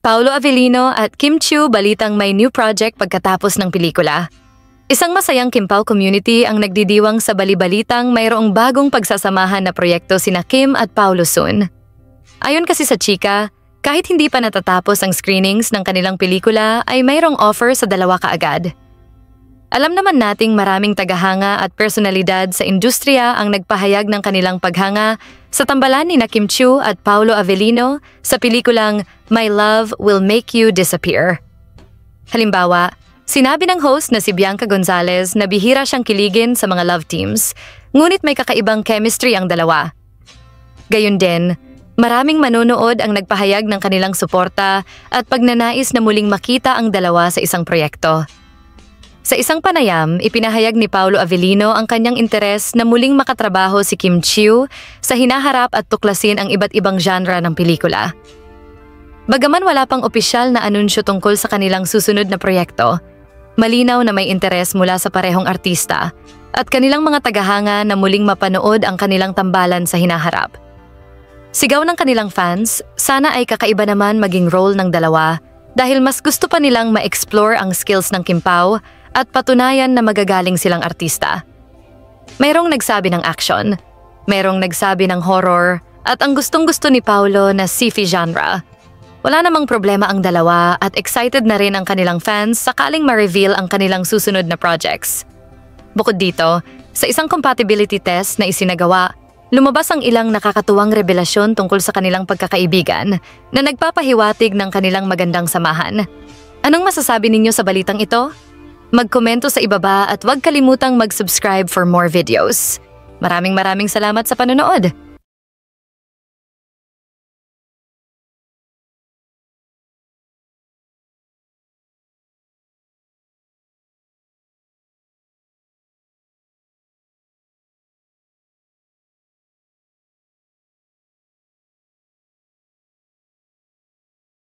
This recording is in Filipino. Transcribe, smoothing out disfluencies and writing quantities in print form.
Paolo Avellino at Kim Chiu balitang may new project pagkatapos ng pelikula. Isang masayang Kimpao community ang nagdidiwang sa balibalitang mayroong bagong pagsasamahan na proyekto sina Kim at Paolo soon. Ayon kasi sa chika, kahit hindi pa natatapos ang screenings ng kanilang pelikula ay mayroong offer sa dalawa kaagad. Alam naman nating maraming tagahanga at personalidad sa industriya ang nagpahayag ng kanilang paghanga sa tambalan ni Kim Chiu at Paolo Avellino sa pelikulang My Love Will Make You Disappear. Halimbawa, sinabi ng host na si Bianca Gonzalez na bihira siyang kiligin sa mga love teams, ngunit may kakaibang chemistry ang dalawa. Gayun din, maraming manonood ang nagpahayag ng kanilang suporta at pagnanais na muling makita ang dalawa sa isang proyekto. Sa isang panayam, ipinahayag ni Paolo Avellino ang kanyang interes na muling makatrabaho si Kim Chiu sa hinaharap at tuklasin ang iba't ibang genre ng pelikula. Bagaman wala pang opisyal na anunsyo tungkol sa kanilang susunod na proyekto, malinaw na may interes mula sa parehong artista at kanilang mga tagahanga na muling mapanood ang kanilang tambalan sa hinaharap. Sigaw ng kanilang fans, sana ay kakaiba naman maging role ng dalawa dahil mas gusto pa nilang ma-explore ang skills ng Kimpao at patunayan na magagaling silang artista. Mayroong nagsabi ng action, mayroong nagsabi ng horror, at ang gustong-gusto ni Paolo na sci-fi genre. Wala namang problema ang dalawa at excited na rin ang kanilang fans sakaling ma-reveal ang kanilang susunod na projects. Bukod dito, sa isang compatibility test na isinagawa, lumabas ang ilang nakakatuwang revelasyon tungkol sa kanilang pagkakaibigan na nagpapahiwatig ng kanilang magandang samahan. Anong masasabi ninyo sa balitang ito? Magkomento sa ibaba at huwag kalimutang mag-subscribe for more videos. Maraming salamat sa panonood!